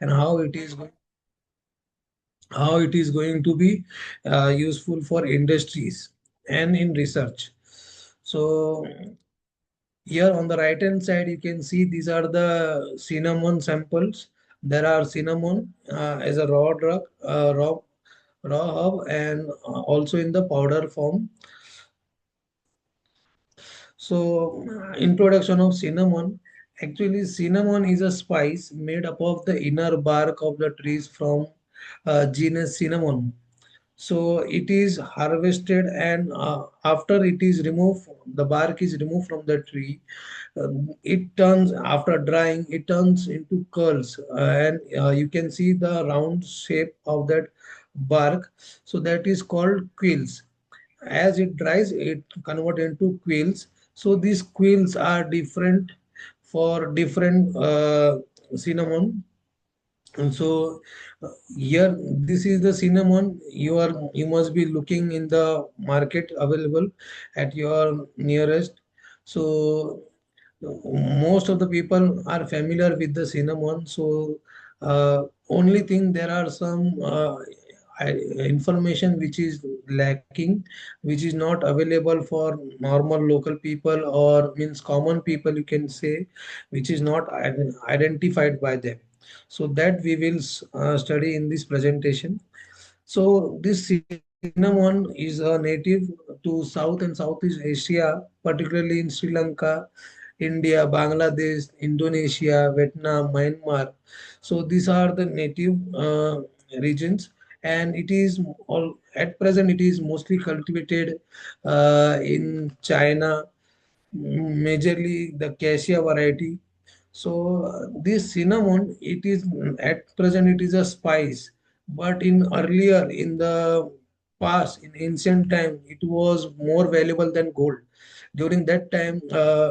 and how it is going to be useful for industries and in research. So here on the right hand side, you can see these are the cinnamon samples. There are cinnamon as a raw herb, and also in the powder form. So, introduction of cinnamon. Actually, cinnamon is a spice made up of the inner bark of the trees from genus Cinnamon. So it is harvested, and after it is removed, the bark is removed from the tree. It turns, after drying, it turns into curls, and you can see the round shape of that bark. So that is called quills. As it dries, it convert into quills. So these quills are different for different cinnamon. And so here, this is the cinnamon you must be looking in the market available at your nearest. So most of the people are familiar with the cinnamon. So only thing, there are some information which is lacking, which is not available for normal local people, or means common people, you can say, which is not identified by them. So that we will study in this presentation. So this cinnamon is a native to South and Southeast Asia, particularly in Sri Lanka, India, Bangladesh, Indonesia, Vietnam, Myanmar. So these are the native regions, and it is all at present it is mostly cultivated in China, majorly the Cassia variety. So this cinnamon, it is at present it is a spice, but in earlier, in the past, in ancient time, it was more valuable than gold. During that time,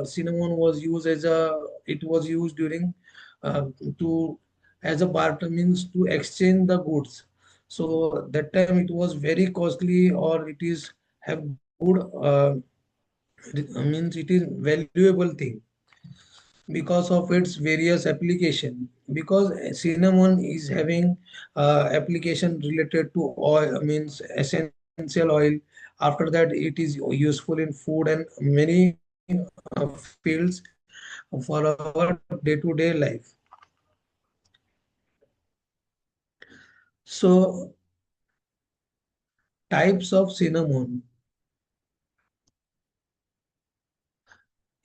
cinnamon was used as a it was used during to as a barter, means to exchange the goods. So that time it was very costly, or it is have good means it is valuable thing because of its various application, because cinnamon is having application related to oil, means essential oil. After that, it is useful in food and many fields for our day-to-day life. So types of cinnamon,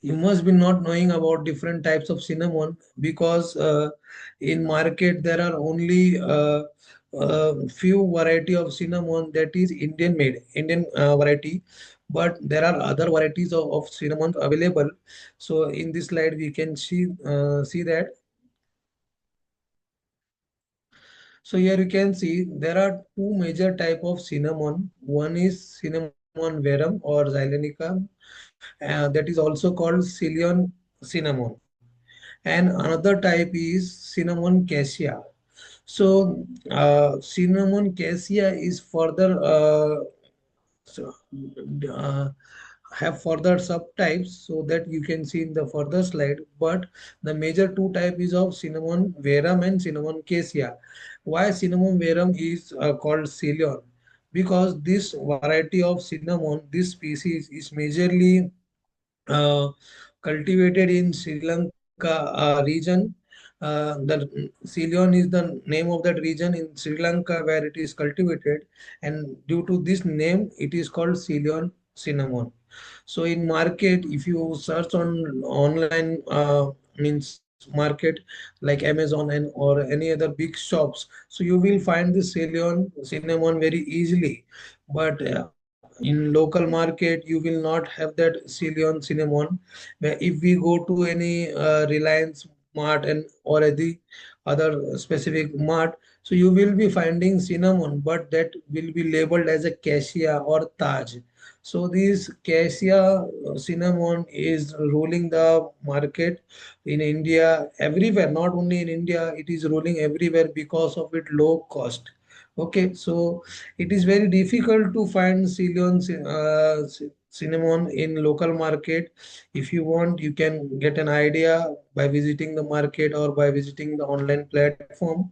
you must be not knowing about different types of cinnamon, because in market there are only few variety of cinnamon that is Indian made, Indian variety, but there are other varieties of cinnamon available. So in this slide we can see that. So here you can see there are two major type of cinnamon. One is cinnamon verum or xylonica, that is also called Ceylon cinnamon, and another type is cinnamon cassia. So cinnamon cassia is further so, uh, have further subtypes, so that you can see in the further slide. But the major two type is of cinnamon verum and cinnamon cassia. Why cinnamon verum is called Ceylon? Because this variety of cinnamon, this species is majorly uh, cultivated in Sri Lanka region. The Ceylon is the name of that region in Sri Lanka where it is cultivated, and due to this name, it is called Ceylon cinnamon. So in market, if you search on online means market like Amazon and or any other big shops, so you will find the Ceylon cinnamon very easily. But in local market, you will not have that Ceylon cinnamon. Where if we go to any Reliance Mart and or any other specific mart, so you will be finding cinnamon, but that will be labeled as a cassia or Taj. So this cassia cinnamon is ruling the market in India everywhere, not only in India, it is ruling everywhere because of its low cost. Okay, so it is very difficult to find Ceylon cinnamon in local market. If you want, you can get an idea by visiting the market or by visiting the online platform.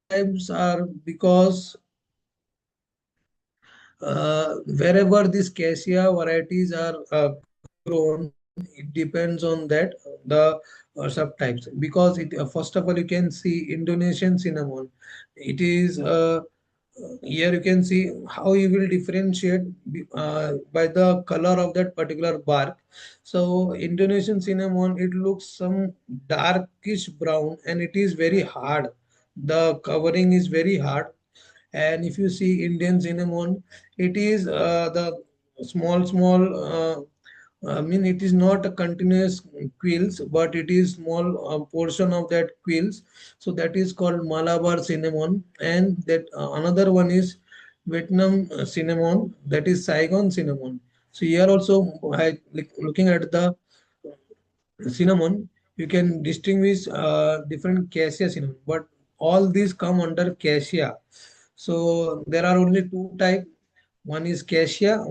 Types are because wherever these cassia varieties are grown, it depends on that the subtypes. Because it first of all you can see Indonesian cinnamon. It is here you can see how you will differentiate by the color of that particular bark. So Indonesian cinnamon, it looks some darkish brown and it is very hard. The covering is very hard. And if you see Indian cinnamon, it is the small I mean, it is not a continuous quills, but it is small portion of that quills. So that is called Malabar cinnamon, and that another one is Vietnam cinnamon, that is Saigon cinnamon. So here also, looking at the cinnamon, you can distinguish different cassia cinnamon, but all these come under cassia. So there are only two type. One is cassia,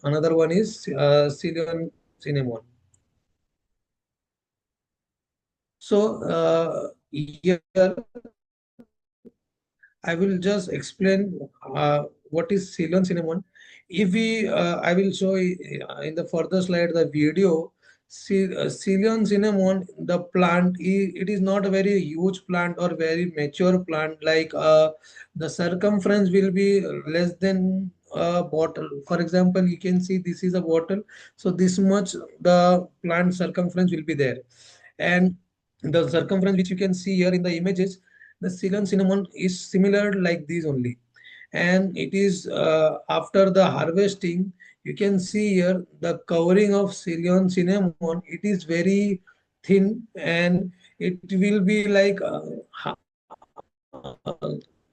another one is Ceylon cinnamon. So here I will just explain what is Ceylon cinnamon. If we, I will show in the further slide the video. See, Ceylon cinnamon, the plant, it is not a very huge plant or very mature plant. Like the circumference will be less than a bottle. For example, you can see this is a bottle. So this much the plant circumference will be there. And the circumference which you can see here in the images, the Ceylon cinnamon is similar like these only. And it is after the harvesting, you can see here the covering of Ceylon cinnamon. It is very thin and it will be like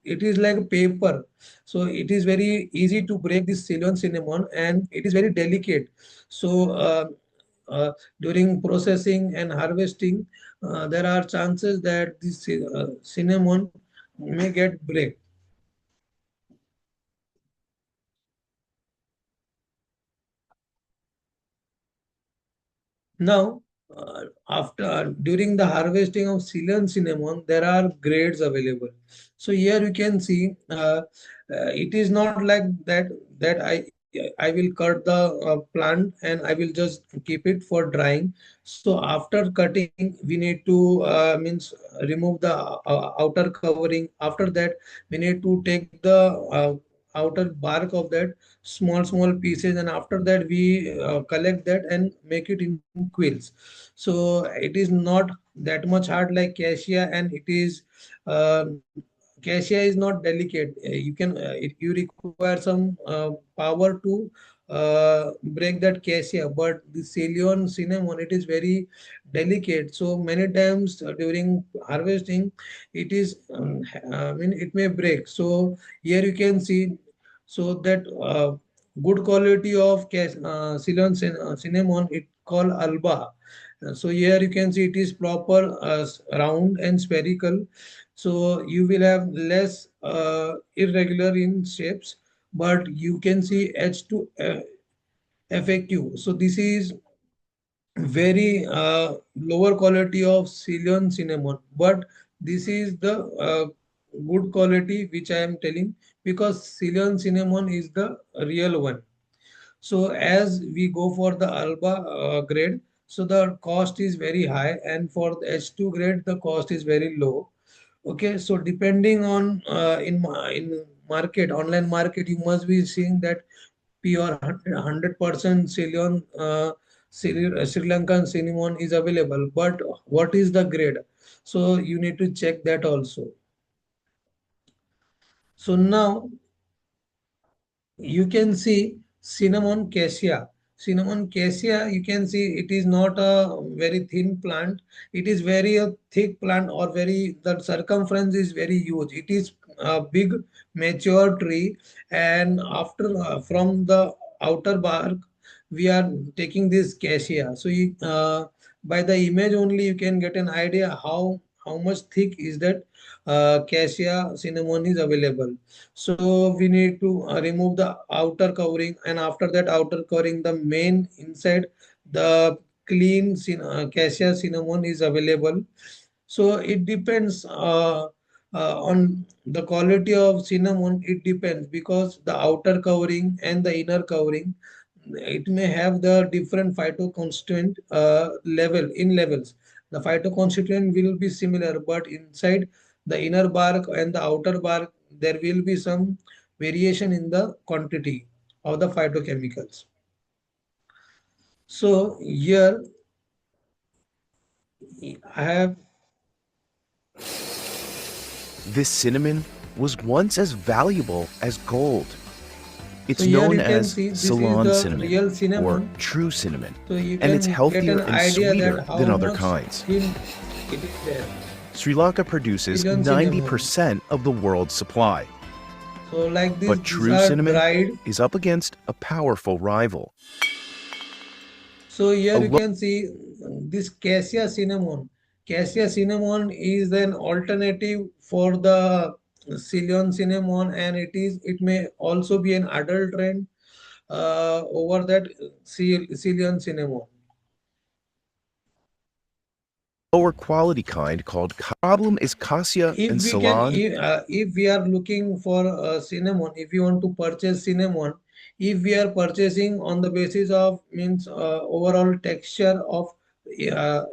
it is like paper. So it is very easy to break this Ceylon cinnamon and it is very delicate. So during processing and harvesting, there are chances that this cinnamon may get break. Now, after during the harvesting of Ceylon cinnamon, there are grades available. So here you can see it is not like that I will cut the plant and I will just keep it for drying. So after cutting, we need to means remove the outer covering. After that, we need to take the outer bark of that small pieces, and after that we collect that and make it in quills. So it is not that much hard like cassia, and it is uh, cassia is not delicate. You can you require some power to break that cassia, but the Ceylon cinnamon, it is very delicate. So many times during harvesting, it is I mean it may break. So here you can see, so that good quality of Ceylon cinnamon, it called alba. So here you can see it is proper round and spherical. So you will have less irregular in shapes, but you can see edge to effective. So this is very lower quality of Ceylon cinnamon, but this is the good quality which I am telling, because Ceylon cinnamon is the real one. So as we go for the Alba grade, so the cost is very high, and for the H2 grade, the cost is very low. Okay, so depending on in market, online market, you must be seeing that pure 100% Ceylon Sri Lankan cinnamon is available. But what is the grade? So you need to check that also. So now you can see cinnamon cassia. Cinnamon cassia, you can see it is not a very thin plant. It is very a thick plant, or very the circumference is very huge. It is a big mature tree, and after from the outer bark, we are taking this cassia. So by the image only you can get an idea how much thick is that cassia cinnamon is available. So we need to remove the outer covering, and after that outer covering, the main inside, the clean cassia cinnamon is available. So it depends on the quality of cinnamon. It depends, because the outer covering and the inner covering, it may have the different phytoconstituent level in levels. The phytoconstituent will be similar, but inside the inner bark and the outer bark, there will be some variation in the quantity of the phytochemicals. So here I have. This cinnamon was once as valuable as gold. It's So here known you can as see this is Ceylon the cinnamon real or cinnamon. true cinnamon, So you and it's can get healthier an and idea sweeter that how than other much kinds. thin it is there. Sri Lanka produces Ceylon cinnamon. 90% of the world's supply, So like this, but these true are cinnamon dried. is up against a powerful rival. So A here you lo- can see this Cassia cinnamon. Cassia cinnamon is an alternative for the Ceylon cinnamon, and it may also be an adult trend over that Ceylon cinnamon. Lower quality kind called problem is Cassia If and we can Ceylon. if we are looking for cinnamon, if you want to purchase cinnamon, if we are purchasing on the basis of means overall texture of uh,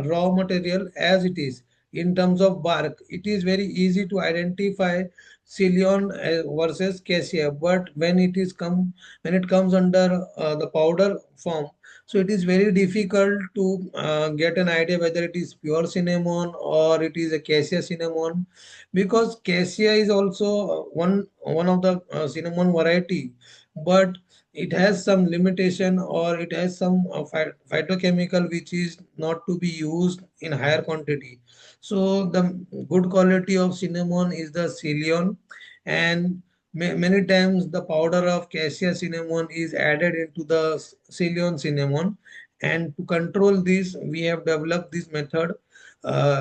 raw material as it is in terms of bark, it is very easy to identify Ceylon versus cassia. But when it comes under the powder form, so it is very difficult to get an idea whether it is pure cinnamon or it is a cassia cinnamon, because cassia is also one of the cinnamon variety, but it has some limitation, or it has some phytochemical which is not to be used in higher quantity. So the good quality of cinnamon is the Ceylon, and many times the powder of cassia cinnamon is added into the Ceylon cinnamon. And to control this, we have developed this method,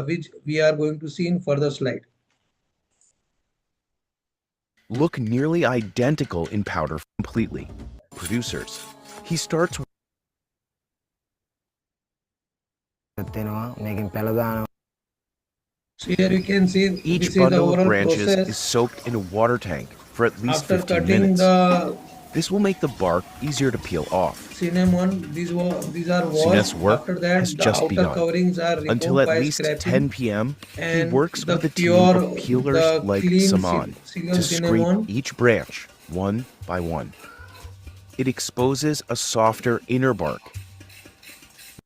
which we are going to see in further slide. Look nearly identical in powder completely. Producers. He starts with So here you can see each this is the bundle of overall branches is process soaked in a water tank for at least after 15 cutting minutes. the This will make the bark easier to peel off. cinnamon. These are Sunet's washed. work After has that, the just outer begun. coverings are Until removed at by least scraping, 10 p.m., he and works the with a team pure, of peelers the like clean Saman to Ceylon scrape cinnamon. each branch one by one. It exposes a softer inner bark.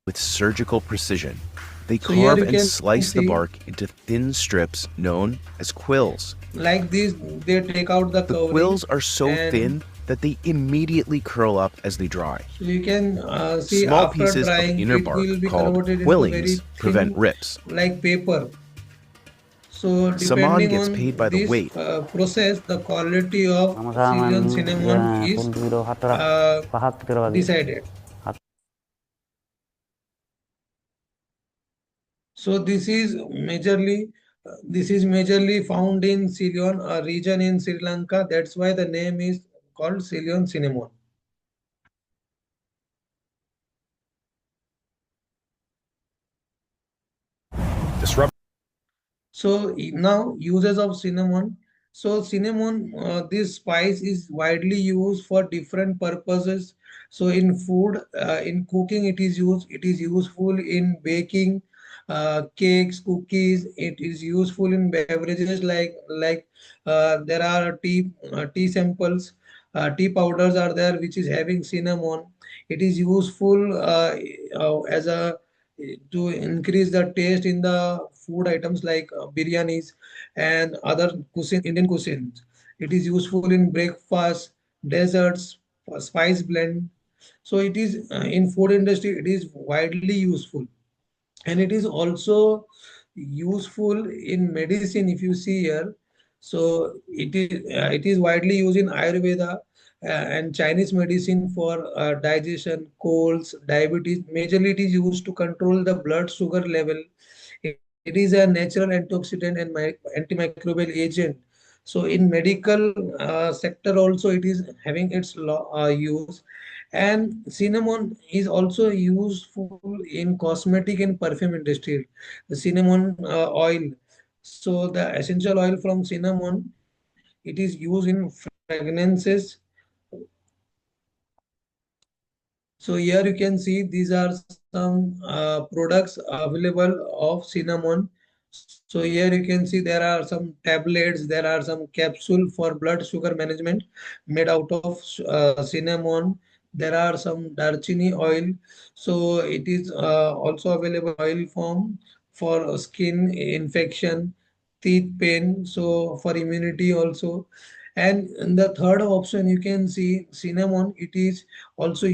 With surgical precision, they So here carve you and can slice the see, bark into thin strips known as quills. like this, they take out the The covering, quills are so and thin that they immediately curl up as they dry. so you can see Small after pieces of drying, inner it bark, will be called converted into quillings, very prevent thin, rips. like paper. So Saman depending gets paid on by the this weight. process, the quality of Ceylon cinnamon is uh, decided. So this is majorly found in Ceylon, a region in Sri Lanka. That's why the name is called Ceylon cinnamon. Disrupt. So now uses of cinnamon. So cinnamon, this spice is widely used for different purposes. So in food, in cooking, it is used. It is useful in baking, cakes, cookies. It is useful in beverages like there are tea samples, tea powders are there which is having cinnamon. It is useful as a to increase the taste in the food items like biryanis and other Indian cuisines. It is useful in breakfast, desserts, spice blend. So it is in food industry, it is widely useful, and it is also useful in medicine. If you see here, so it is widely used in Ayurveda and Chinese medicine for digestion, colds, diabetes. Majorly it is used to control the blood sugar level. It is a natural antioxidant and antimicrobial agent. So in medical sector also it is having its use. And cinnamon is also useful in cosmetic and perfume industry. The cinnamon oil. So the essential oil from cinnamon, it is used in fragrances. So here you can see these are some products available of cinnamon. So here you can see there are some tablets, there are some capsule for blood sugar management made out of cinnamon. There are some darchini oil. So it is also available oil form for skin infection, teeth pain, so for immunity also. And in the third option, you can see cinnamon. It is also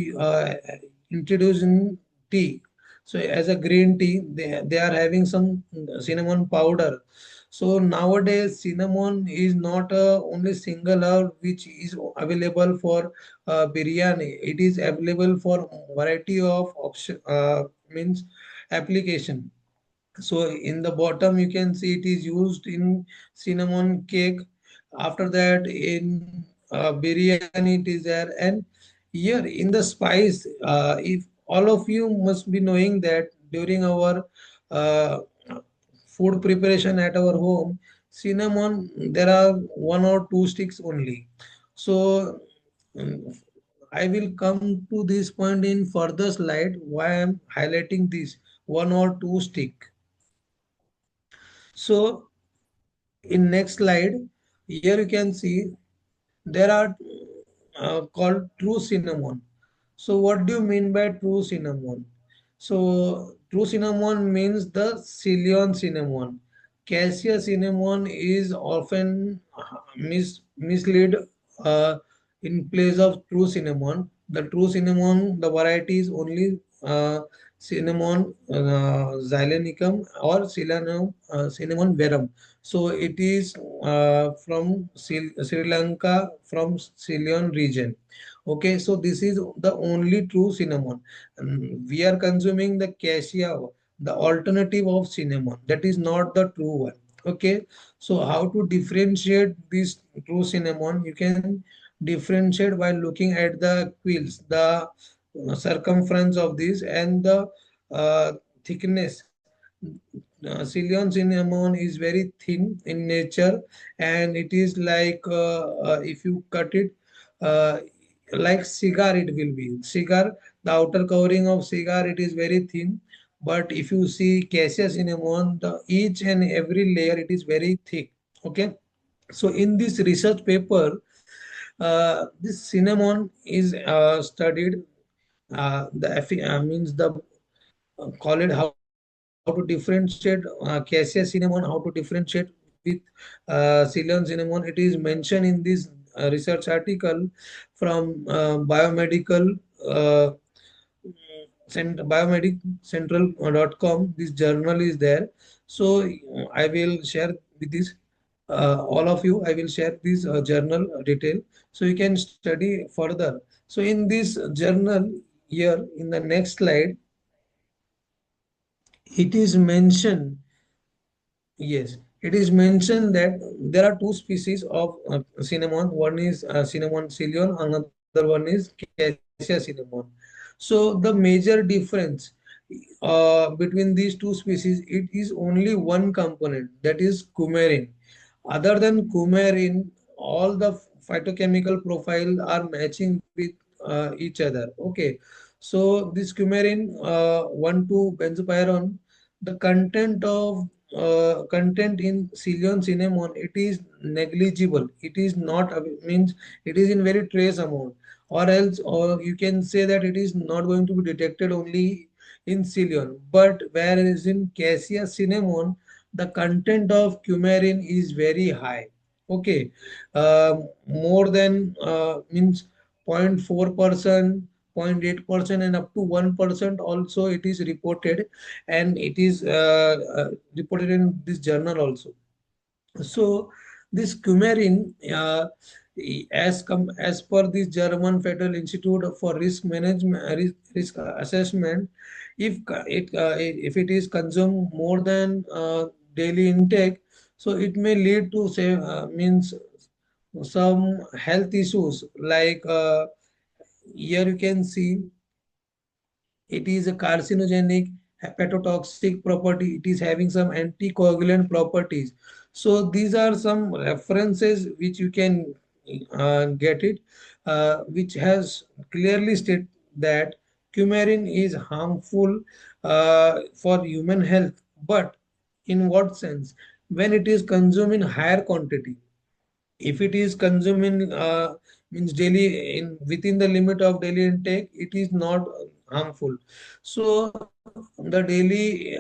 introduced in tea. So as a green tea, they are having some cinnamon powder. So nowadays, cinnamon is not only single herb which is available for biryani. It is available for variety of option, means application. So in the bottom you can see it is used in cinnamon cake. After that in biryani it is there. And here in the spice, if all of you must be knowing that during our uh, food preparation at our home, cinnamon there are one or two sticks only. So mm, I will come to this point in further slide why I am highlighting this one or two stick. So in next slide, here you can see there are called true cinnamon. So what do you mean by true cinnamon? So true cinnamon means the Ceylon cinnamon. Cassia cinnamon is often mislead uh, in place of true cinnamon. The true cinnamon, the variety is only cinnamon xylenicum or cinnamon verum. So it is from Sri Lanka, from Ceylon region. Okay, so this is the only true cinnamon. We are consuming the cassia, the alternative of cinnamon. That is not the true one. Okay, so how to differentiate this true cinnamon? You can differentiate by looking at the quills, the circumference of this, and the uh, thickness. Ceylon cinnamon is very thin in nature, and it is like if you cut it like cigar, it will be cigar. The outer covering of cigar, it is very thin. But if you see cassia cinnamon, the each and every layer it is very thick. Okay. So in this research paper, this cinnamon is studied. Means the call it how to differentiate cassia cinnamon, how to differentiate with Ceylon cinnamon. It is mentioned in this research article from biomedical uh, biomediccentral.com. This journal is there. So I will share with this all of you. I will share this journal detail so you can study further. So in this journal here in the next slide, it is mentioned. Yes, it is mentioned that there are two species of cinnamon. One is cinnamon Ceylon, another one is Cassia cinnamon. So the major difference between these two species, it is only one component, that is coumarin. Other than coumarin, all the phytochemical profile are matching with each other. Okay, so this coumarin 1,2 benzopyrene, the content of content in Ceylon cinnamon, it is negligible. It is not means it is in very trace amount, or else, or you can say that it is not going to be detected only in Ceylon. But whereas in Cassia cinnamon, the content of coumarin is very high. Okay, more than means 0.4%, 0.8% and up to 1% also it is reported, and it is reported in this journal also. So this Coumarin, as per this German Federal Institute for Risk Management, risk Assessment, if it is consumed more than daily intake, so it may lead to say means some health issues like here you can see it is a carcinogenic, hepatotoxic property. It is having some anticoagulant properties. So these are some references which you can get it, which has clearly stated that coumarin is harmful for human health. But in what sense? When it is consumed in higher quantity. If it is consumed in means daily in within the limit of daily intake, it is not harmful. So the daily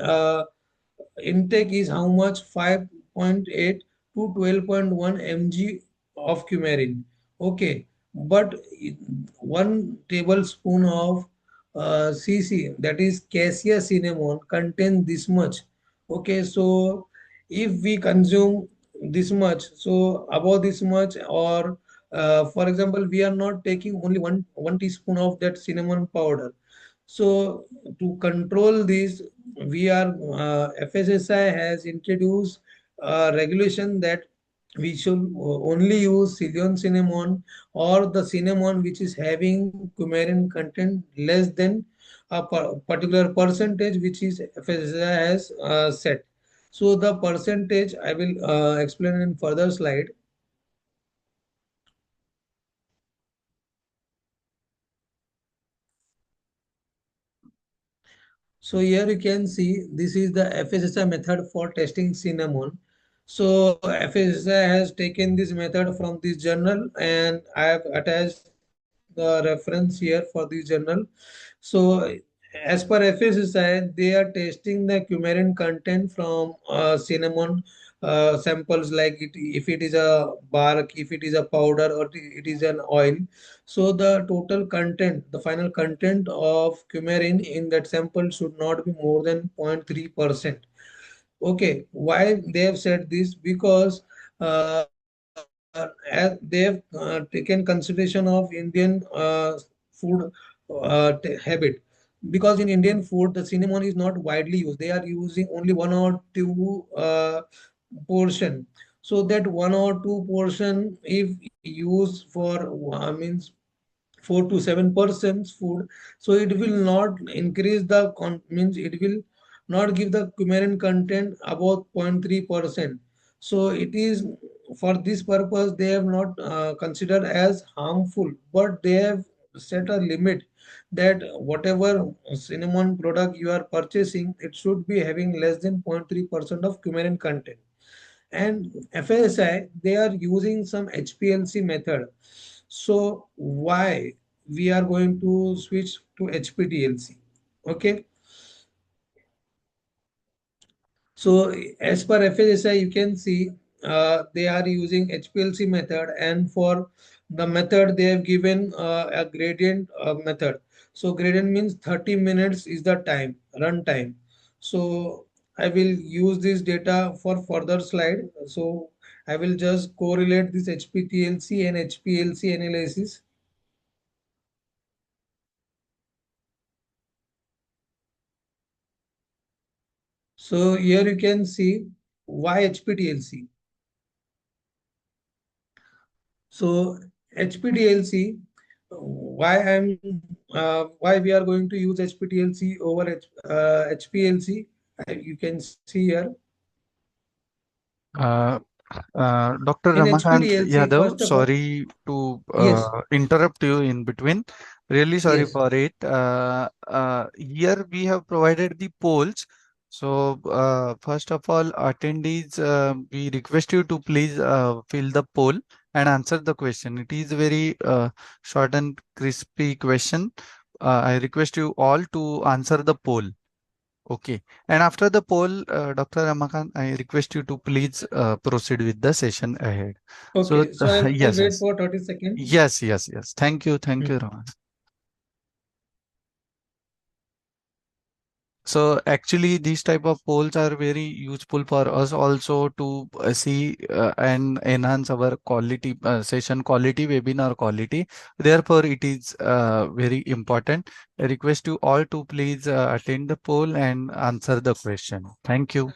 intake is how much? 5.8 to 12.1 mg of coumarin. Okay, but one tablespoon of cc, that is Cassia cinnamon, contains this much. Okay, so if we consume this much, so above this much, or for example, we are not taking only one teaspoon of that cinnamon powder. So to control this, we are FSSI has introduced a regulation that we should only use Ceylon cinnamon or the cinnamon which is having coumarin content less than a particular percentage which is FSSI has set. So the percentage I will explain in further slide. So here you can see this is the FSSI method for testing cinnamon. So FSSI has taken this method from this journal, and I have attached the reference here for this journal. So as per FSSI, they are testing the coumarin content from cinnamon samples, like if it is a bark, if it is a powder, or it is an oil. So the total content, the final content of coumarin in that sample should not be more than 0.3%. Okay, why they have said this? Because as they have taken consideration of Indian food habit. Because in Indian food, the cinnamon is not widely used. They are using only one or two portion. So that one or two portion, if used for means 4 to 7% food, so it will not increase the means it will not give the coumarin content about 0.3%. So it is for this purpose they have not considered as harmful, but they have set a limit that whatever cinnamon product you are purchasing, it should be having less than 0.3% of coumarin content. And FSI, they are using some HPLC method. So why we are going to switch to HPTLC? Okay. So as per FSSI, you can see they are using HPLC method, and for the method they have given a gradient method. So gradient means 30 minutes is the time, run time. So I will use this data for further slide. So I will just correlate this HPTLC and HPLC analysis. So here you can see why HPTLC. So HPTLC, why we are going to use HPTLC over HPLC? You can see here Uh, Dr. in Ramakant HPTLC. Yadav, First of all, sorry to yes, interrupt you in between. Really sorry yes. for it. Here we have provided the polls. So, first of all, attendees, we request you to please fill the poll and answer the question. It is very short and crispy question. I request you all to answer the poll. Okay. And after the poll, Dr. Ramakan, I request you to please proceed with the session ahead. So, Okay, so I will yes, wait yes. for 30 seconds. Yes, yes, yes. Thank you. Thank you, Raman. So actually, these type of polls are very useful for us also to see and enhance our quality session quality, webinar quality. Therefore, it is very important. I request you all to please attend the poll and answer the question. Thank you.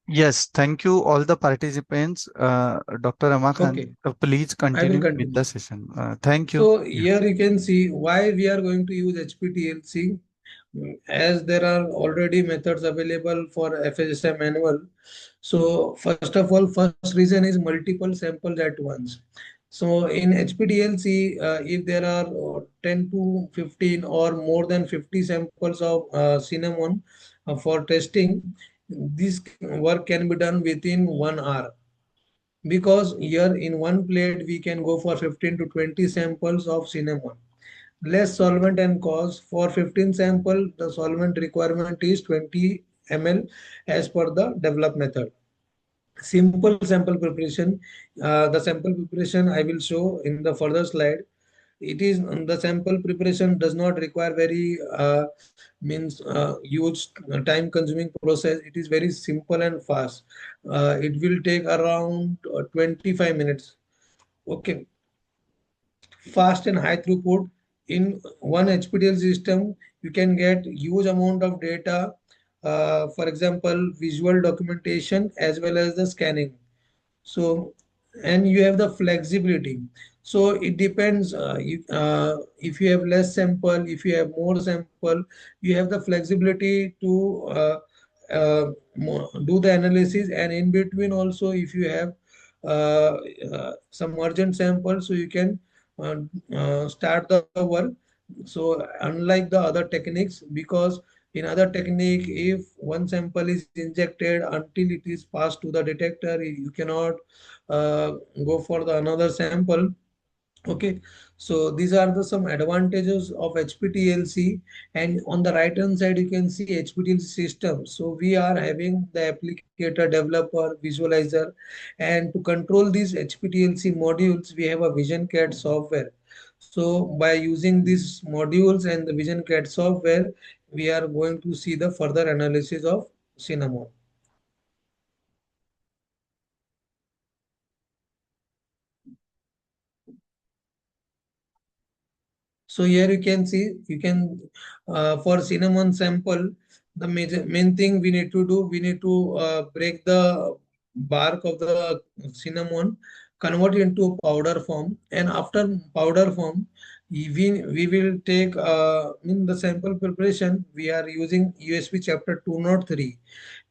Yes, thank you all the participants. Dr. Ramakant, Okay, please I will continue with the continue. session. Thank you. So Yeah. here you can see why we are going to use HPTLC. As there are already methods available for FSSI manual. So first of all, first reason is multiple samples at once. So in HPTLC, if there are 10 to 15 or more than 50 samples of cinnamon for testing, this work can be done within 1 hour, because here in one plate we can go for 15 to 20 samples of cinnamon. Less solvent and cost. For 15 sample, the solvent requirement is 20 ml as per the developed method. Simple sample preparation. The sample preparation I will show in the further slide. It is the sample preparation does not require very means huge time consuming process. It is very simple and fast. It will take around 25 minutes. Okay, fast and high throughput. In one HPTL system, you can get huge amount of data, for example, visual documentation as well as the scanning. So, and you have the flexibility. So it depends, if you have less sample, if you have more sample, you have the flexibility to do the analysis. And in between also, if you have some urgent sample, so you can uh, start the work. So unlike the other techniques, because in other technique, if one sample is injected until it is passed to the detector, you cannot uh, go for the another sample. Okay, so these are the some advantages of HPTLC. And on the right hand side, you can see HPTLC system. So we are having the applicator, developer, visualizer, and to control these HPTLC modules, we have a Vision CAD software. So by using these modules and the Vision CAD software, we are going to see the further analysis of Cinnamon. So here you can see, you can for cinnamon sample, the main thing we need to do, we need to break the bark of the cinnamon, convert it into powder form, and after powder form, we will take in the sample preparation. We are using USP chapter 203,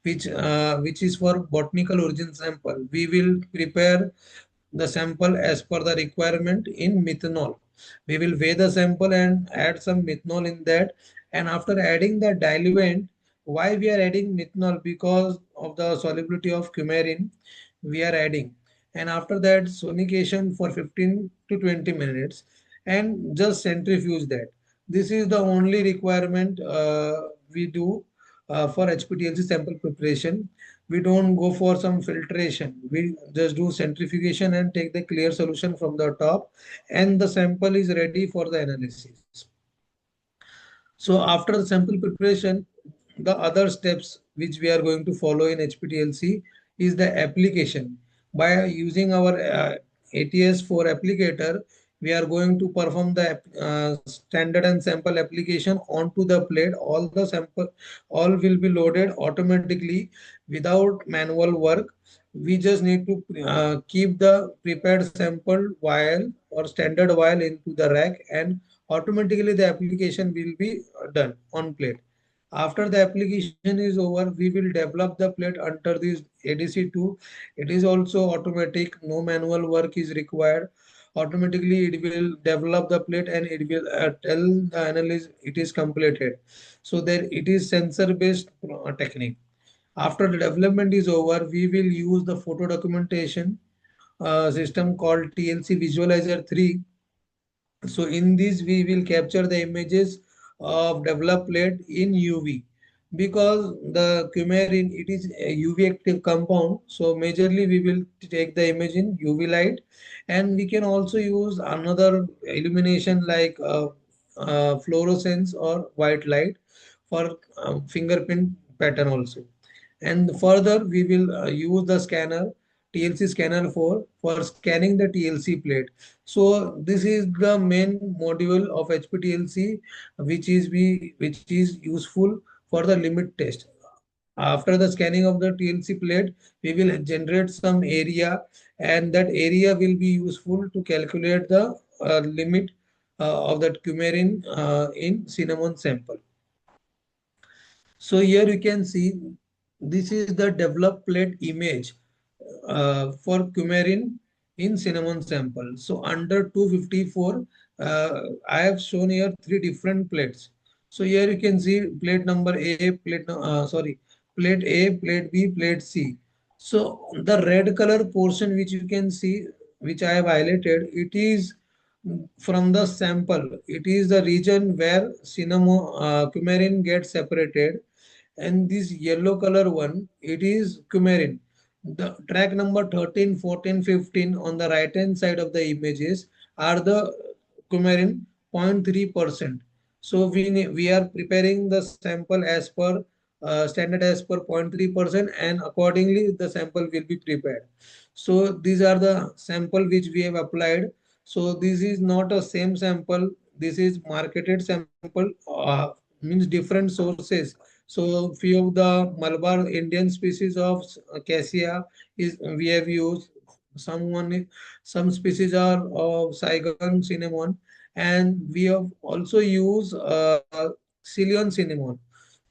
which is for botanical origin sample. We will prepare the sample as per the requirement in methanol. We will weigh the sample and add some methanol in that. And after adding the diluent, why we are adding methanol? Because of the solubility of coumarin, we are adding. And after that, sonication for 15 to 20 minutes and just centrifuge that. This is the only requirement we do for HPTLC sample preparation. We don't go for some filtration. We just do centrifugation and take the clear solution from the top, and the sample is ready for the analysis. So after the sample preparation, the other steps which we are going to follow in HPTLC is the application. By using our ATS4 applicator, we are going to perform the standard and sample application onto the plate. All the sample, all will be loaded automatically without manual work. We just need to keep the prepared sample vial or standard vial into the rack, and automatically the application will be done on plate. After the application is over, we will develop the plate under this ADC2. It is also automatic, no manual work is required. automatically it will develop the plate and it will tell the analyst it is completed. So there it is sensor based technique. After the development is over, we will use the photo documentation system called TLC Visualizer 3. So in this we will capture the images of developed plate in UV, because the coumarin it is a UV active compound. So majorly we will take the image in UV light, and we can also use another illumination like fluorescence or white light for fingerprint pattern also. And further we will use the scanner, TLC scanner for scanning the TLC plate. So this is the main module of HPTLC, which is useful for the limit test. After the scanning of the TLC plate, we will generate some area, and that area will be useful to calculate the limit of that coumarin in cinnamon sample. So here you can see this is the developed plate image for coumarin in cinnamon sample. So under 254, I have shown here three different plates. So here you can see plate number A, plate A, plate B, plate C. So the red color portion which you can see, which I have highlighted, it is from the sample. It is the region where coumarin gets separated, and this yellow color one, it is coumarin. The track number 13, 14, 15 on the right hand side of the images are the coumarin 0.3%. So we are preparing the sample as per standard as per 0.3%, and accordingly the sample will be prepared. So these are the sample which we have applied. So this is not a same sample. This is marketed sample, means different sources. So few of the Malabar Indian species of Cassia is we have used. Some species are of Saigon cinnamon, and we have also used Ceylon cinnamon.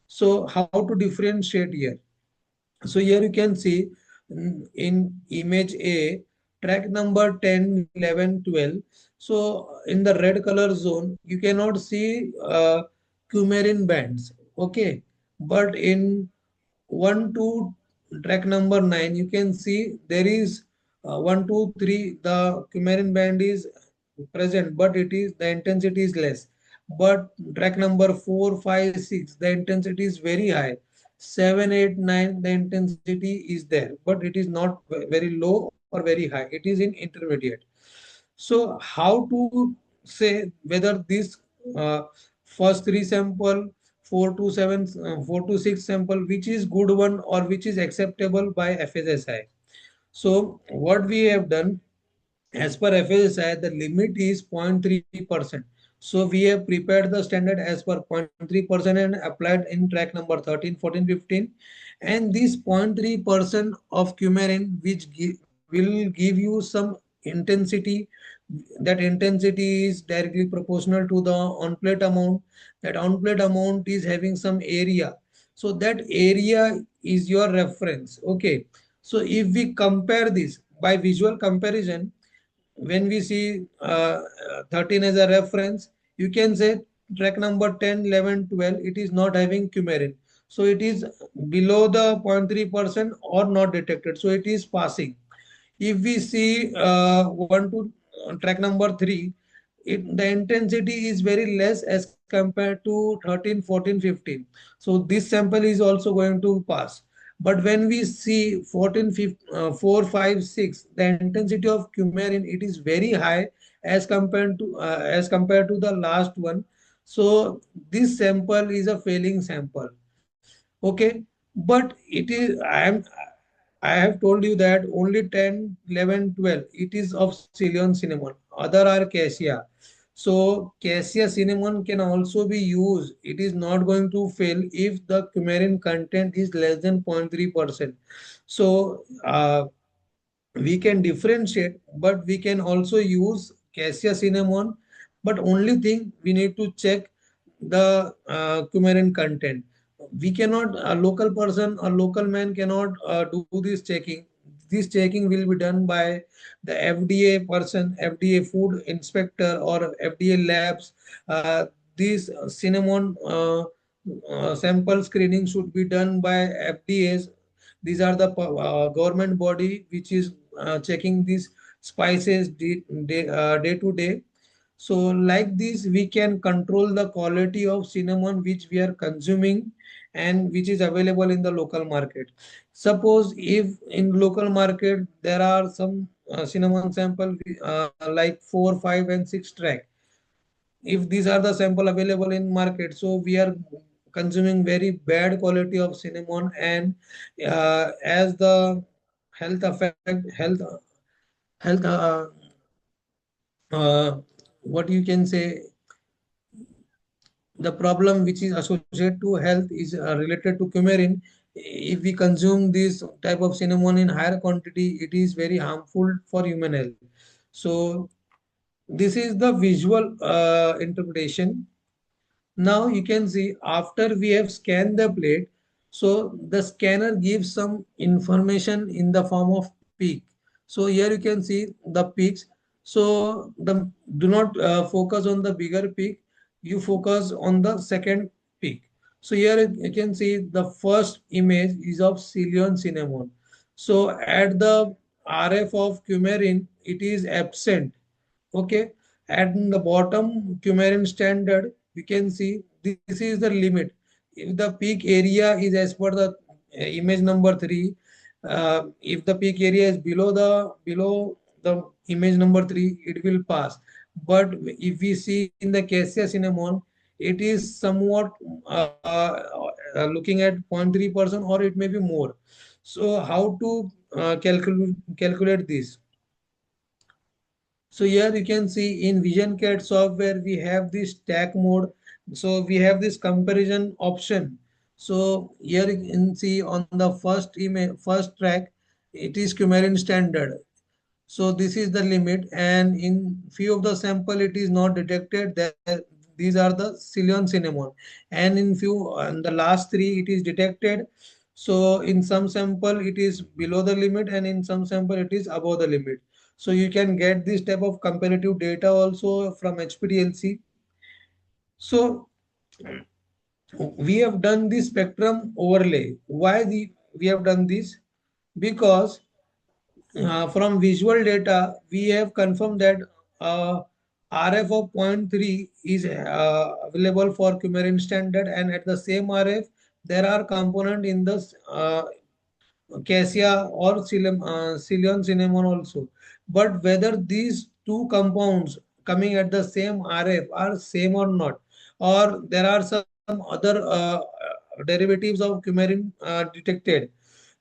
So how to differentiate here? So here you can see in image A, track number 10, 11, 12. So in the red color zone, you cannot see coumarin bands. Okay. But in 1 to track number 9, you can see there is 1, 2, 3, the coumarin band is present, but it is the intensity is less. But track number 4, 5, 6, the intensity is very high. 7, 8, 9, the intensity is there, but it is not very low or very high. It is in intermediate. So how to say whether this uh, first three sample, 4 to 7, 4 to 6 sample, which is good one or which is acceptable by FSSI? So what we have done, as per FSSI, the limit is 0.3%. So we have prepared the standard as per 0.3% and applied in track number 13, 14, 15. And this 0.3% of coumarin, which will give you some intensity. That intensity is directly proportional to the on plate amount. That on plate amount is having some area. So that area is your reference. Okay. So if we compare this by visual comparison, when we see 13 as a reference, you can say track number 10, 11, 12, it is not having coumarin. So it is below the 0.3% or not detected. So it is passing. If we see 1 to track number 3, the intensity is very less as compared to 13, 14, 15. So this sample is also going to pass. But when we see 14, 4, 5, 6, the intensity of coumarin, it is very high as compared to the last one. So this sample is a failing sample. Okay, but it is I have told you that only 10, 11, 12, it is of Ceylon cinnamon. Other are cassia. So cassia cinnamon can also be used. It is not going to fail if the coumarin content is less than 0.3%. So we can differentiate, but we can also use cassia cinnamon. But only thing we need to check the coumarin content. We cannot, a local person, a local man cannot do this checking. this checking will be done by the FDA person, FDA food inspector or FDA labs. These cinnamon sample screening should be done by FDAs. These are the government body which is checking these spices day to day. So like this, we can control the quality of cinnamon which we are consuming and which is available in the local market. Suppose if in local market there are some cinnamon sample like 4, 5 and 6 track. If these are the sample available in market, so we are consuming very bad quality of cinnamon, and as the health effect, health uh, what you can say, the problem which is associated to health is related to coumarin. If we consume this type of cinnamon in higher quantity, it is very harmful for human health. So this is the visual interpretation. Now you can see after we have scanned the plate, so the scanner gives some information in the form of peak. So here you can see the peaks. So the do not focus on the bigger peak. You focus on the second peak. So here you can see the first image is of Ceylon cinnamon. So at the RF of coumarin, it is absent. Okay, at the bottom Coumarin standard, we can see this is the limit. If the peak area is as per the image number 3, if the peak area is below the image number 3, it will pass. But if we see in the Cassia cinnamon, it is somewhat looking at 0.3% or it may be more. So how to calculate this? So here you can see in VisionCAD software, we have this stack mode. So we have this comparison option. So here you can see on the first image, first track, it is Coumarin standard. So this is the limit, and in few of the sample it is not detected that these are the Ceylon cinnamon, and in few and the last three it is detected. So in some sample it is below the limit, and in some sample it is above the limit. So you can get this type of comparative data also from HPTLC. So we have done the spectrum overlay. Why we have done this? Because from visual data, we have confirmed that RF of zero point 0.3 is available for Coumarin standard, and at the same RF, there are component in the Cassia or Ceylon cinnamon also. But whether these two compounds coming at the same RF are same or not, or there are some other derivatives of coumarin detected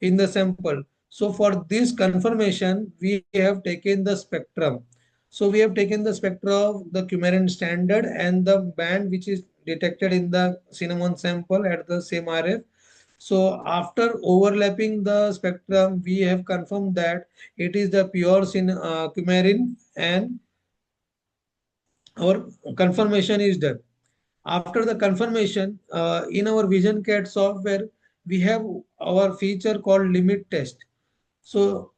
in the sample. So for this confirmation, we have taken the spectrum. So we have taken the spectra of the coumarin standard and the band which is detected in the cinnamon sample at the same RF. So after overlapping the spectrum, we have confirmed that it is the pure coumarin, and our confirmation is done. After the confirmation, in our VisionCAD software, we have our feature called limit test. So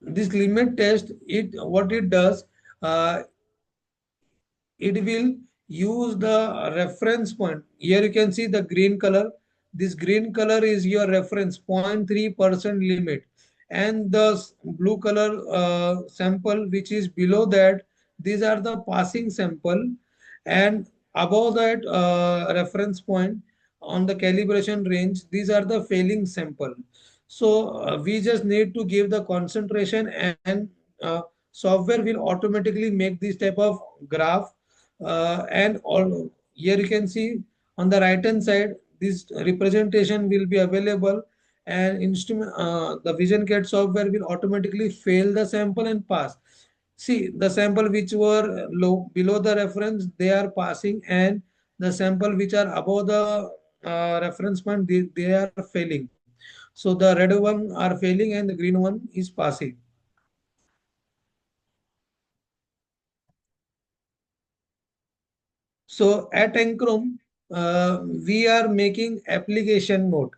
this limit test, it what it does, uh, it will use the reference point. Here you can see the green color. This green color is your reference 0.3% limit, and the blue color sample which is below that, these are the passing sample, and above that reference point on the calibration range, these are the failing sample. So we just need to give the concentration, and software will automatically make this type of graph. And all here you can see on the right hand side, this representation will be available, and instrument the VisionCAD software will automatically fail the sample and pass. See, the sample which were low below the reference, they are passing, and the sample which are above the reference point, they are failing. So the red one are failing and the green one is passing. So at Encrom, we are making application mode.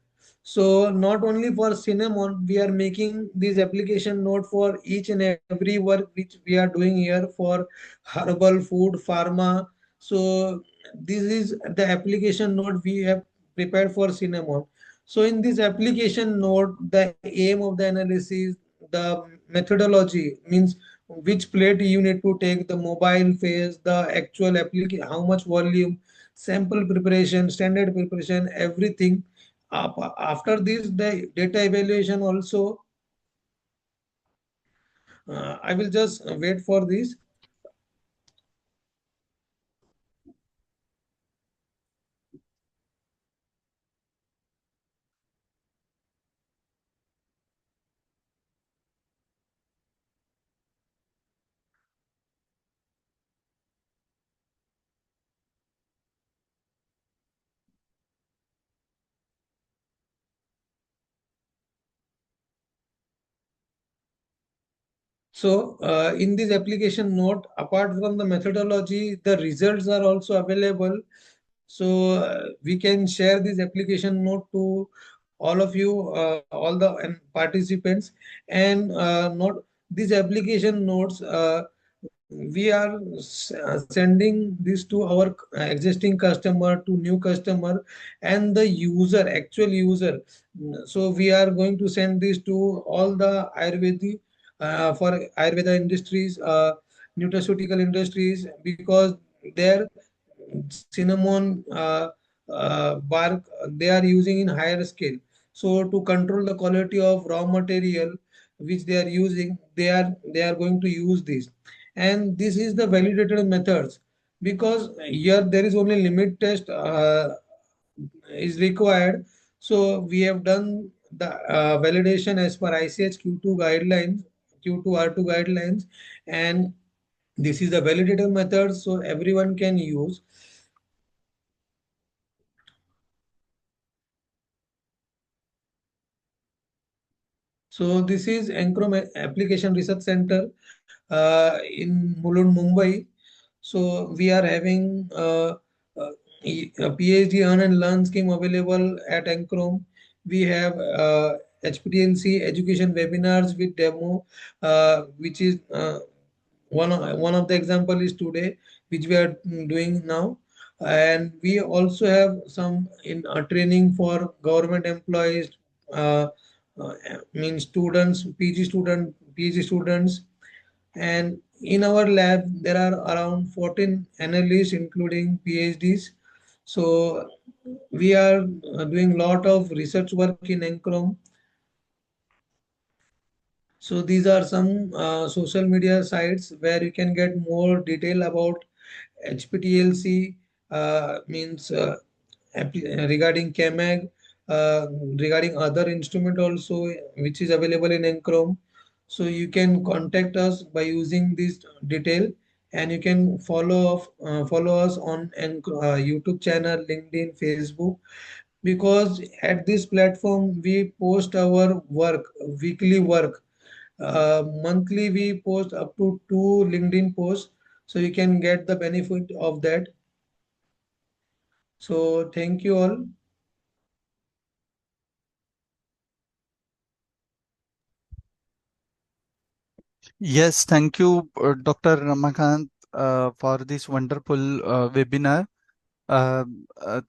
So not only for Cinnamon, we are making this application note for each and every work which we are doing here for herbal food, pharma. So this is the application note we have prepared for Cinnamon. So in this application note, the aim of the analysis, the methodology means which plate you need to take, the mobile phase, the actual application, how much volume, sample preparation, standard preparation, everything. After this, the data evaluation also, I will just wait for this. So in this application note, apart from the methodology, the results are also available. So we can share this application note to all of you, all the participants, and not these application notes. We are sending this to our existing customer, to new customer, and the user, actual user. So we are going to send this to all the Ayurvedic, for Ayurveda industries, nutraceutical industries, because their cinnamon bark they are using in higher scale. So to control the quality of raw material which they are using, they are going to use this, and this is the validated methods, because here there is only limit test is required. So we have done the validation as per ICH Q2 guidelines, Q2 R2 guidelines, and this is the validated method, so everyone can use. So this is Encrom Application Research Center in Mulund, Mumbai. So we are having a PhD Earn and Learn scheme available at Encrom. We have HPTLC education webinars with demo, which is one of the example is today, which we are doing now. And we also have some in training for government employees, uh, uh, means students, PG students. And in our lab, there are around 14 analysts, including PhDs. So we are doing lot of research work in Encrom. So these are some social media sites where you can get more detail about HPTLC, means regarding KMAG, regarding other instrument also, which is available in Enchrome. So you can contact us by using this detail, and you can follow us on YouTube channel, LinkedIn, Facebook, because at this platform we post our work, weekly work. Monthly we post up to two LinkedIn posts, so you can get the benefit of that. So thank you all. Yes, thank you, Dr. Ramakant, for this wonderful webinar.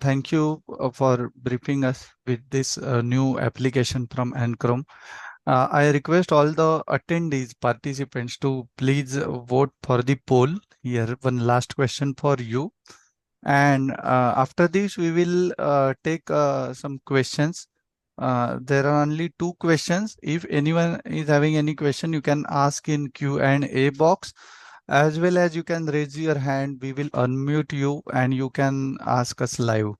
Thank you for briefing us with this new application from Ancrom. I request all the attendees, participants to please vote for the poll. Here, one last question for you. And after this, we will take some questions. There are only two questions. If anyone is having any question, you can ask in Q&A box, as well as you can raise your hand. We will unmute you and you can ask us live.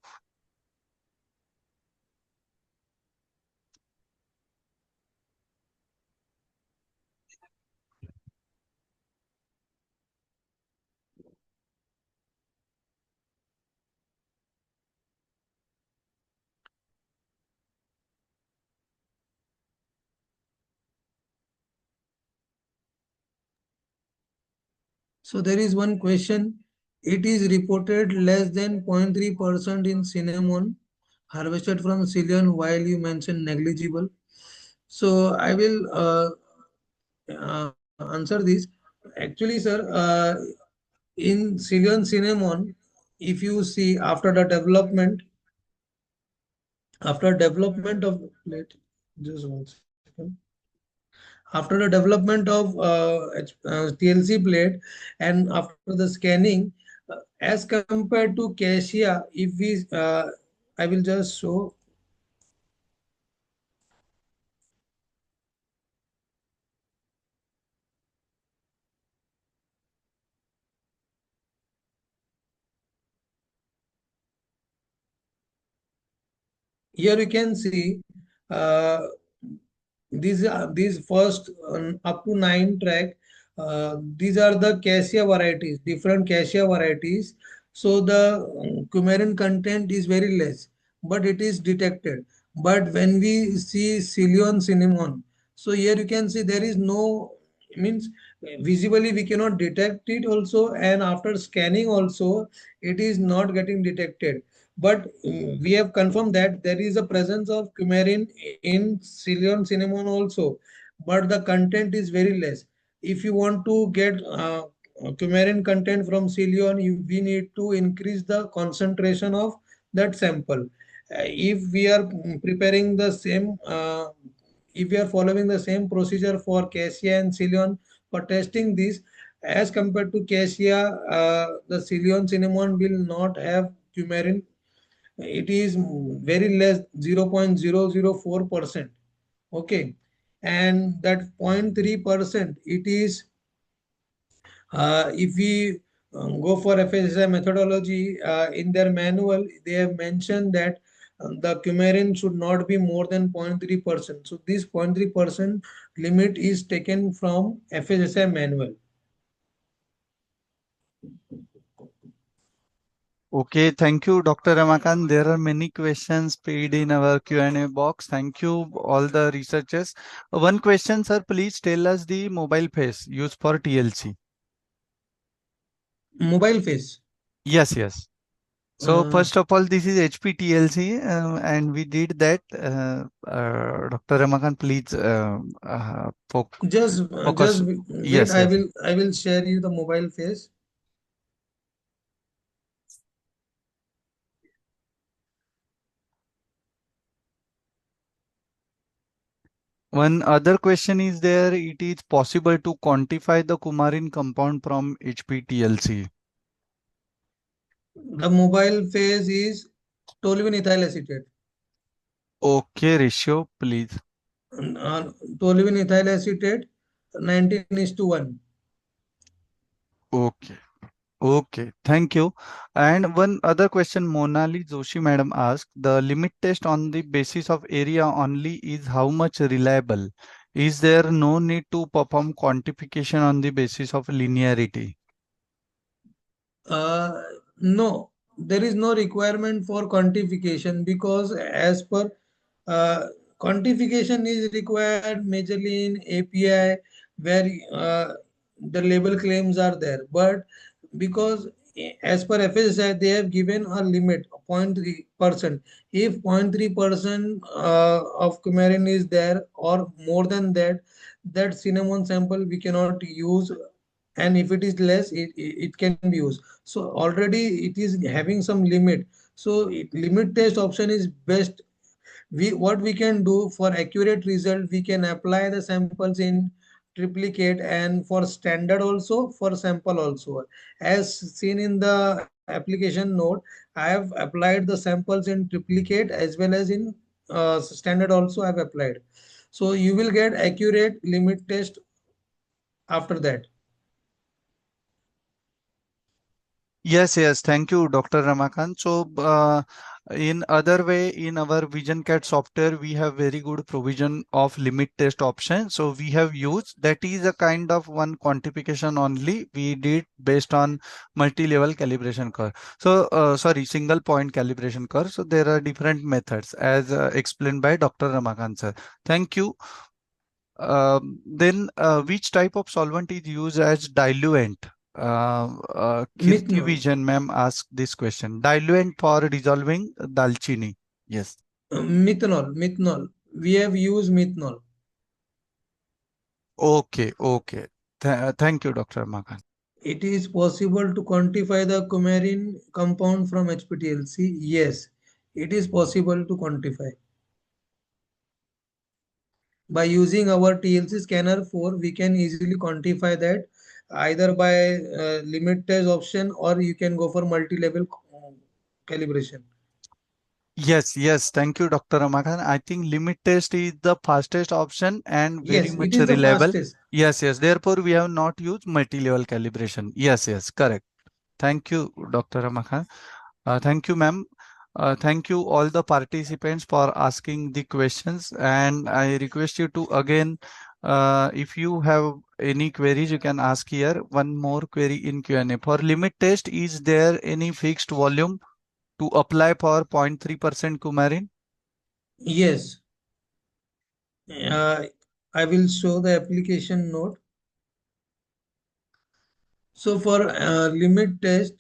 So there is one question. It is reported less than 0.3% in cinnamon. Harvested from Ceylon while you mentioned negligible. So I will answer this. Actually, sir, in Ceylon cinnamon, if you see after development of plate, just 1 second. After the development of TLC plate and after the scanning, as compared to cassia, if we, I will just show. Here you can see uh, these first up to 9 track. These are the cassia varieties, different cassia varieties. So the coumarin content is very less, but it is detected. But when we see Ceylon cinnamon, so here you can see there is no, means visibly we cannot detect it also, and after scanning also it is not getting detected. But we have confirmed that there is a presence of coumarin in Ceylon cinnamon also, but the content is very less. If you want to get coumarin content from Ceylon, we need to increase the concentration of that sample. If we are preparing the same, if we are following the same procedure for Cassia and Ceylon for testing this, as compared to Cassia, the Ceylon cinnamon will not have coumarin. It is very less, 0.004%. Okay, and that 0.3%, it is if we go for FSSI methodology, in their manual they have mentioned that the coumarin should not be more than 0.3%. So this 0.3% limit is taken from FSSI manual. Okay, thank you, Dr. Ramakan. There are many questions paid in our Q&A box. Thank you, all the researchers. One question, sir, please tell us the mobile phase used for TLC. Mobile phase. Yes, yes. So Uh, first of all, this is HPTLC, and we did that. Dr. Ramakan, please just focus. wait. Yes, yes. I will share you the mobile phase. One other question is there, it is possible to quantify the coumarin compound from HPTLC. The mobile phase is toluene ethyl acetate. Okay, ratio, please. uh, Toluene ethyl acetate 19:1. Okay. Okay, thank you. And one other question, Monali Joshi madam asked, the limit test on the basis of area only is how much reliable? Is there no need to perform quantification on the basis of linearity? Uh, no, there is no requirement for quantification, because as per uh, quantification is required majorly in API where the label claims are there. But because as per FSSI, they have given a limit 0.3%. If 0.3% of coumarin is there or more than that, that cinnamon sample we cannot use, and if it is less, it can be used. So already it is having some limit. So limit test option is best. We, what we can do for accurate result, we can apply the samples in triplicate, and for standard also, for sample also. As seen in the application note, I have applied the samples in triplicate as well as in standard also I have applied. So you will get accurate limit test after that. Yes, yes. Thank you, Dr. Ramakant. So, in other way, in our Vision Cat software, we have very good provision of limit test option. So we have used that is a kind of one quantification only we did based on multi-level calibration curve. So, sorry, single point calibration curve. So there are different methods as explained by Dr. Ramakant sir. Thank you. Then, which type of solvent is used as diluent? Means Kirti Vision ma'am asked this question. Diluent for dissolving dalchini. Yes. Methanol. We have used methanol. Okay, okay. Thank you, Dr. Makan. It is possible to quantify the coumarin compound from HPTLC. Yes, it is possible to quantify. By using our TLC scanner 4, we can easily quantify that either by limit test option, or you can go for multi-level calibration. Yes, yes. Thank you, Dr. Ramakan. I think limit test is the fastest option and very Yes, it much is the reliable. fastest. Yes, yes. Therefore, we have not used multi-level calibration. Yes, yes. Correct. Thank you, Dr. Ramakan. Thank you, ma'am. Thank you all the participants for asking the questions. And I request you to again, if you have any queries, you can ask here. One more query in Q&A. For limit test, is there any fixed volume to apply for 0.3% coumarin? Yes, uh, I will show the application note. So for limit test,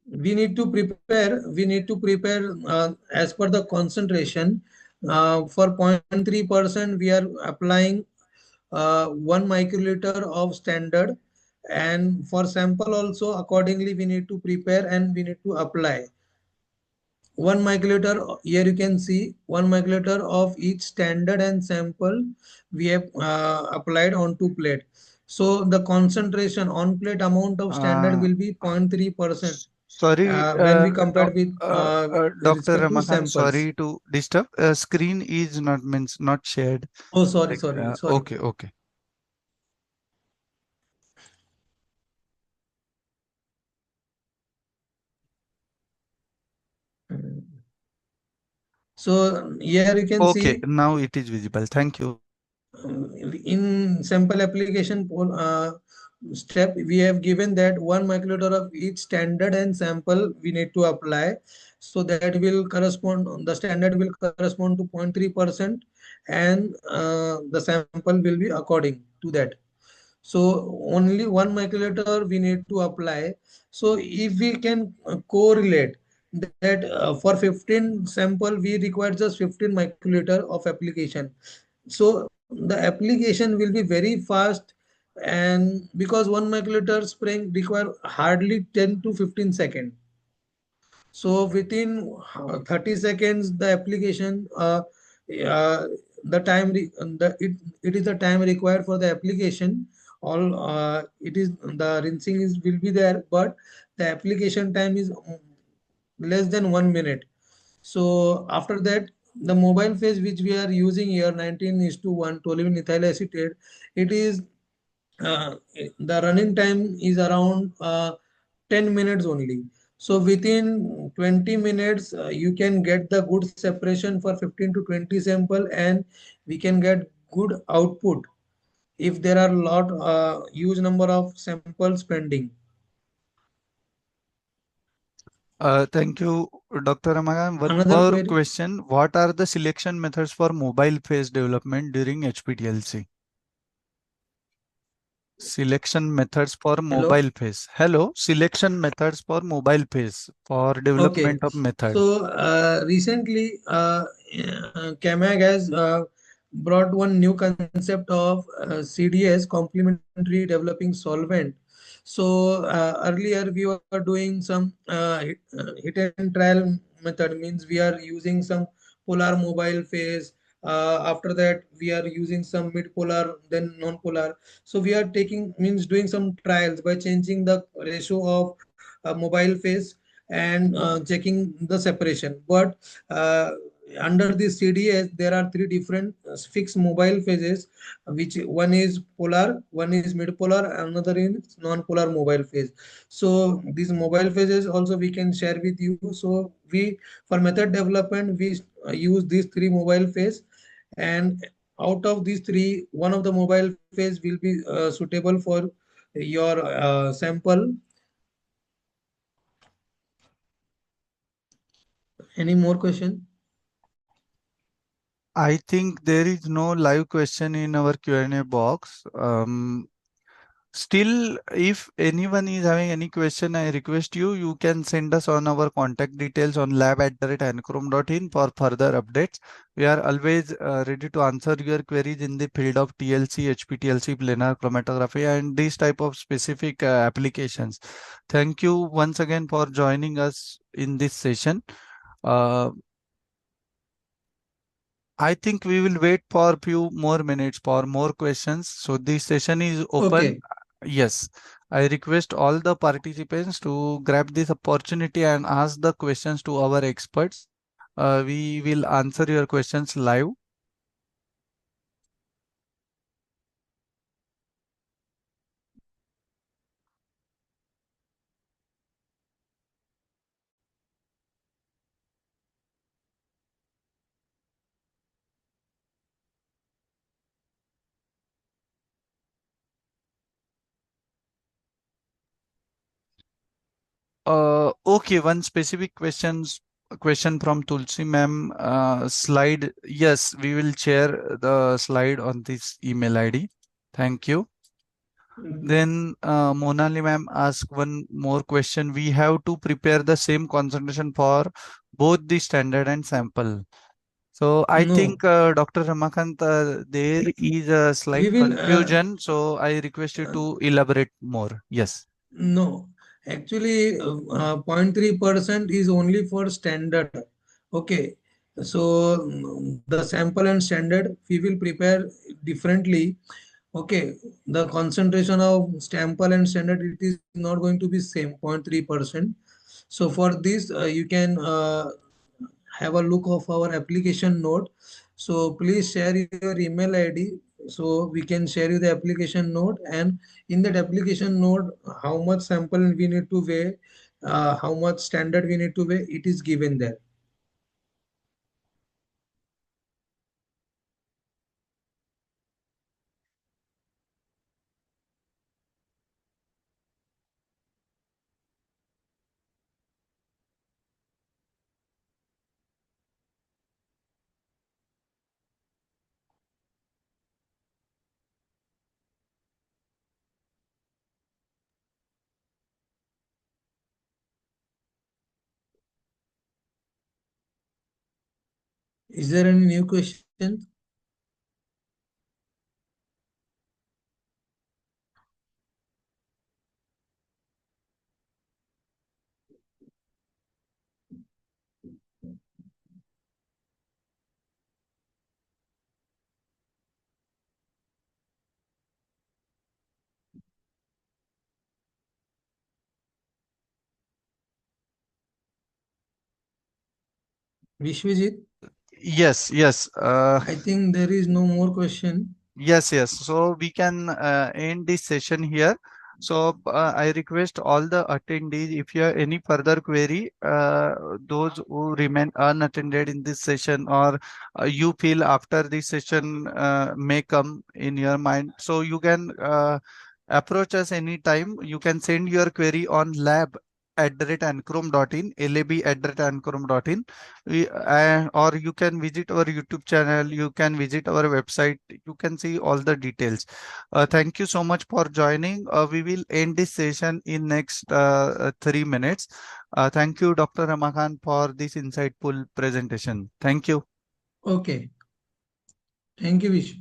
we need to prepare as per the concentration. For 0.3%, we are applying 1 microliter of standard, and for sample also accordingly we need to prepare and we need to apply 1 microliter. Here you can see 1 microliter of each standard and sample we have applied onto plate. So the concentration on plate amount of standard Uh, will be 0.3% Sorry, when we compare with Dr. respect to Ramakan, samples. sorry to disturb. Screen is not means not shared. Oh, sorry, Like, sorry, sorry. okay, okay. So here you can Okay, see now it is visible. Thank you. in sample application step, we have given that 1 microliter of each standard and sample we need to apply. So that will correspond, the standard will correspond to 0.3%, and the sample will be according to that. So only 1 microliter we need to apply. So if we can correlate that for 15 sample we require just 15 microliter of application. So the application will be very fast, and because 1 microliter spraying require hardly 10 to 15 seconds. So within 30 seconds, the application, the time, it is the time required for the application. All it is the rinsing is will be there, but the application time is less than 1 minute. So after that, the mobile phase which we are using here, 19 is to 1 toluene ethyl acetate, it is uh, the running time is around 10 minutes only. So within 20 minutes, you can get the good separation for 15 to 20 sample, and we can get good output if there are lot huge number of samples pending. Thank you, Dr. Ramakan. One Another more query? question. What are the selection methods for mobile phase development during HPTLC? Selection methods for Hello? mobile phase. Hello, selection methods for mobile phase for Okay. development of method. So recently, CAMAG has brought one new concept of CDS, complementary developing solvent. So earlier we were doing some hit and trial method, means we are using some polar mobile phase. After that, we are using some mid polar, then non polar. So we are taking, means doing some trials by changing the ratio of mobile phase and checking the separation. But under this CDS, there are three different fixed mobile phases, which one is polar, one is mid polar, another is non-polar mobile phase. So these mobile phases also we can share with you. So we, for method development, we use these three mobile phase, and out of these three, one of the mobile phase will be suitable for your sample. Any more question? I think there is no live question in our Q&A box. Still, if anyone is having any question, I request you can send us on our contact details on lab@enchrome.in for further updates. We are always ready to answer your queries in the field of TLC, HPTLC, planar chromatography, and these type of specific applications. Thank you once again for joining us in this session. Uh, I think we will wait for few more minutes for more questions. So this session is open. Okay. Yes, I request all the participants to grab this opportunity and ask the questions to our experts. We will answer your questions live. Okay, one specific question from Tulsi ma'am. Slide. Yes, we will share the slide on this email ID. Thank you. Then Monali ma'am asked one more question. We have to prepare the same concentration for both the standard and sample. So I No, think Dr. Ramakant, there is a slight we will. confusion. So I request you to elaborate more. Yes. No, actually, 0.3% is only for standard. Okay, so the sample and standard we will prepare differently. Okay, the concentration of sample and standard, it is not going to be same 0.3%. So for this, you can have a look of our application note. So please share your email ID so we can share you the application note, and in that application note how much sample we need to weigh, how much standard we need to weigh, it is given there. Is there any new question? Vishwajit, Yes, yes. I think there is no more question. Yes, yes. So we can end this session here. So I request all the attendees, if you have any further query, those who remain unattended in this session, or you feel after this session may come in your mind, so you can approach us anytime. You can send your query on lab@enchrome.in, lab@enchrome.in. Or you can visit our YouTube channel, you can visit our website, you can see all the details. Thank you so much for joining. We will end this session in next 3 minutes. Thank you, Dr. Ramakant, for this insightful presentation. Thank you. Okay, thank you, Vish.